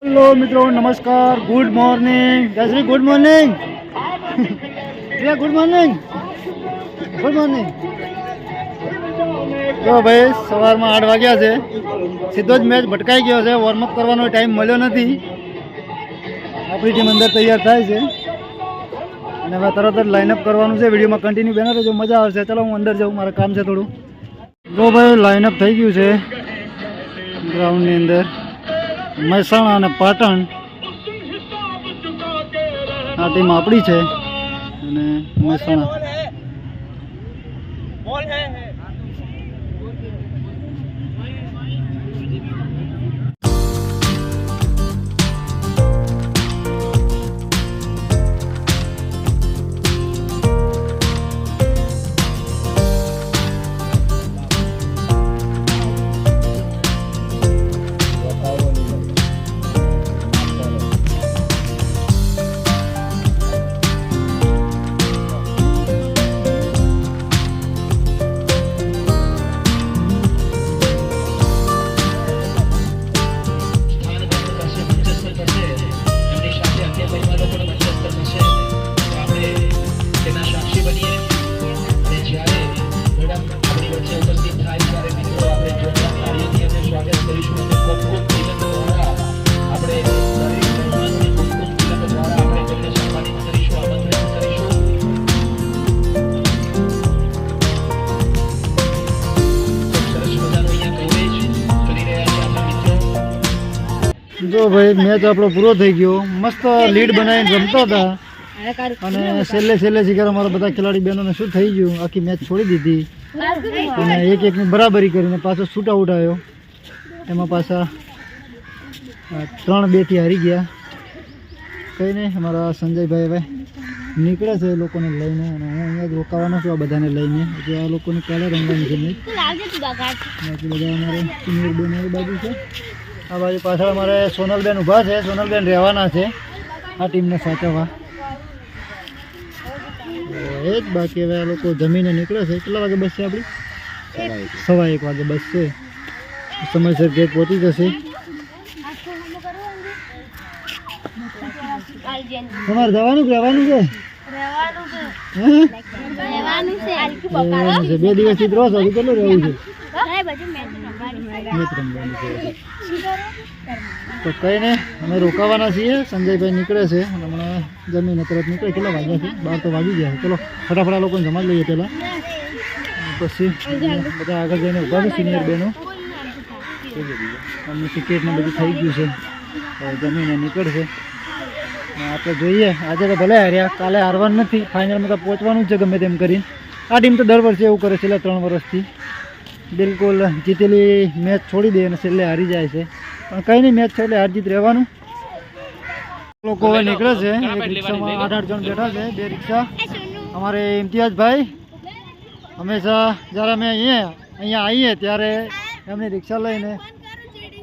Hello मित्रों, नमस्कार, good morning Jayshree, good morning good morning good morning. तो भाई सवार में 8 वाग्या है, सीधो ज मैच भटकाई गयो है। वॉर्मअप करवानो टाइम मळ्यो नथी। आपणी टीम अंदर तैयार थाय छे અને હવે તરત જ લાઇનઅપ કરવાનું છે। વિડીયોમાં કન્ટિન્યુ બને રહેજો, મજા આવશે। ચલો હું અંદર જાઉં, મારે કામ છે થોડું। જો ભાઈ લાઇનઅપ થઈ ગયું છે ગ્રાઉન્ડની અંદર। મહેસાણા અને પાટણ આ ટીમ આપણી છે અને મહેસાણા जो भाई मैच आपणो पूरो थई गयो। मस्त लीड बनावीने रमता था અને છેલ્લે શિખર અમારા બધા ખેલાડી બહેનોને શું થઈ ગયું, આખી મેચ છોડી દીધી અને એક એકની બરાબરી કરીને પાછો શૂટ આઉટ આવ્યો। એમાં પાછા 3-2 થી હારી ગયા। કંઈ નહીં, અમારા સંજયભાઈ હવે નીકળે છે લોકોને લઈને અને હું અહીંયા જ રોકાવાનો છું આ બધાને લઈને। જો આ લોકોને કાલે રમવાની છે મેચ। બાકી બધા અમારે સિનિયર બેન એ બાજુ છે। આ બાજુ પાછળ અમારે સોનલબેન ઊભા છે। સોનલબેન રહેવાના છે આ ટીમને સાચવવા। એ જ બાકી હવે આ લોકો જમીને નીકળે છે। કેટલા વાગે બસ છે આપણી? 1:15 વાગે બસ છે। સમયસર ગેટ પહોંચી જશે। તમારે જવાનું કે રહેવાનું છે? રહેવાનું છે। 2 દિવસથી જ રહો છો? કેટલું રહેવું છે? તો કઈ નહીં, અમે રોકાવાના છીએ। સંજયભાઈ નીકળે છે અને હમણાં જમીને તરત નીકળે। કેટલા વાગ્યા છે? 12 તો વાગી ગયા છે। ચલો ફટાફટ આ લોકોને જમા લઈએ પહેલાં, પછી બધા આગળ જઈને ઊભા છે સિનિયર બહેનો। અમને ટિકિટ ને બધું થઈ ગયું છે, જમીને નીકળશે। આપણે જોઈએ, આજે તો ભલે હાર્યા, કાલે હારવાનું નથી। ફાઇનલમાં તો પહોંચવાનું જ છે ગમે તેમ કરીને। આ ટીમ તો દર વર્ષે એવું કરે છે, છેલ્લા 3 વર્ષથી બિલકુલ જીતેલી મેચ છોડી દે અને છેલ્લે હારી જાય છે। પણ કંઈ નહીં, મેચ છે એટલે હાર જીત રહેવાનું। લોકો હવે નીકળે છે। એક રિક્ષામાં 8-8 જણ બેઠા છે, 2 રિક્ષા। અમારે ઇમ્તિયાઝભાઈ હંમેશા જ્યારે અમે અહીંયા આવીએ ત્યારે એમની રિક્ષા લઈને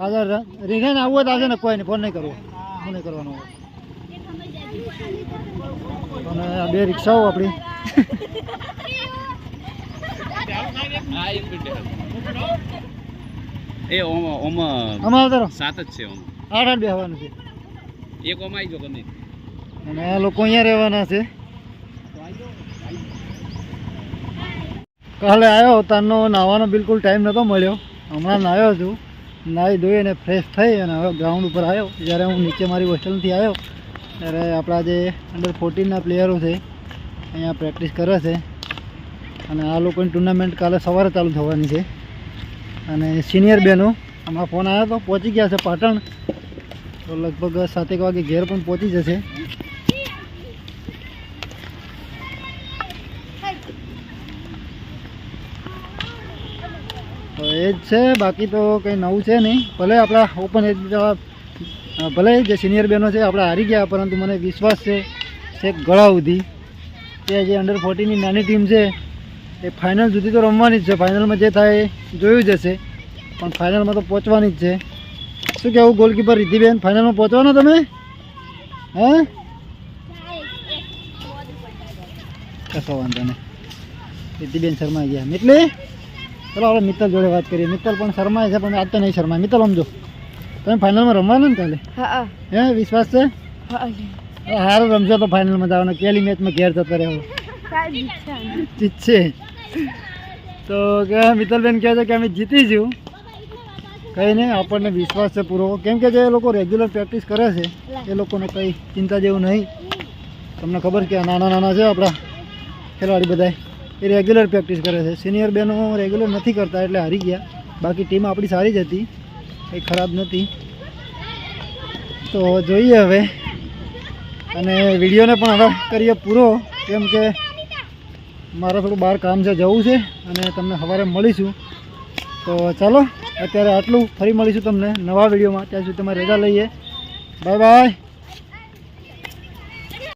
હાજર રીંગણ આવવું હોય તો આજે ને કોઈ નહીં, ફોન નહીં કરવો, ફોન નહીં કરવાનો હોય। અને આ 2 રિક્ષાઓ આપણી એ ઓમ આવતા 7 જ છે। 8-8 બેહવાનું છે। એક ઓમ આવી ગયો ગમે અને આ લોકો અહીંયા રહેવાના છે। કાલે આવ્યો તારનો નાહવાનો બિલકુલ ટાઈમ નહોતો મળ્યો। હમણાં નાહ્યો છું, નાહી ધોઈ અને ફ્રેશ થઈ અને હવે ગ્રાઉન્ડ ઉપર આવ્યો। જ્યારે હું નીચે મારી હોસ્ટેલથી આવ્યો ત્યારે આપણા જે અંડર 14ના પ્લેયરો છે અહીંયા પ્રેક્ટિસ કરે છે અને આ લોકોની ટુર્નામેન્ટ કાલે સવારે ચાલુ થવાની છે। અને સિનિયર બહેનો હમણાં ફોન આવ્યો તો પહોંચી ગયા છે પાટણ, તો લગભગ 7 વાગે ઘેર પણ પહોંચી જશે। તો એ જ છે, બાકી તો કંઈ નવું છે નહીં। ભલે આપણા ઓપન એજ ભલે જે સિનિયર બહેનો છે આપણે હારી ગયા, પરંતુ મને વિશ્વાસ છે છેક ગળા સુધી કે જે અંડર 14ની નાની ટીમ છે એ ફાઇનલ સુધી તો રમવાની જ છે। ફાઇનલમાં જે થાય એ જોયું જ હશે, પણ ફાઇનલમાં તો પહોંચવાની જ છે। શું કહેવું ગોલકીપર રિદ્ધિબેન, ફાઇનલમાં પહોંચવાનો તમે? હે? કશો વાંધો નહીં, રિદ્ધિબેન શર્મા ગયા। મિતલી ચલો આપણે મિત્તલ જોડે વાત કરીએ। મિત્તલ પણ શર્માય છે, પણ આજ તો નહીં શર્માય। મિત્તલ સમજો તમે ફાઇનલમાં રમવાના ને કાલે? હા હે વિશ્વાસ છે? હા સારું રમશો તો ફાઇનલમાં જવાના. પહેલી મેચમાં ઘેર જતા રહેવો જીત છે. તો કે મિત્તલબેન કહે છે કે અમે જીતીશું. કંઈ નહીં, આપણને વિશ્વાસ છે પૂરો. કેમ કે જે લોકો રેગ્યુલર પ્રેક્ટિસ કરે છે એ લોકોને કંઈ ચિંતા જેવું નહીં. તમને ખબર કે નાના નાના છે આપણા ખેલાડી બધા, એ રેગ્યુલર પ્રેક્ટિસ કરે છે. સિનિયર બહેનો રેગ્યુલર નથી કરતા એટલે હારી ગયા. બાકી ટીમ આપણી સારી જ હતી, કંઈ ખરાબ નથી. તો જોઈએ હવે, અને વિડીયોને પણ હવે કરીએ પૂરો, કેમ કે મારે થોડું બહાર કામ છે, જવું છે, અને તમને સવારે મળીશું. તો ચાલો અત્યારે આટલું, ફરી મળીશું તમને નવા વિડીયોમાં. ત્યાં સુધી તમારે રજા લઈએ. Bye bye.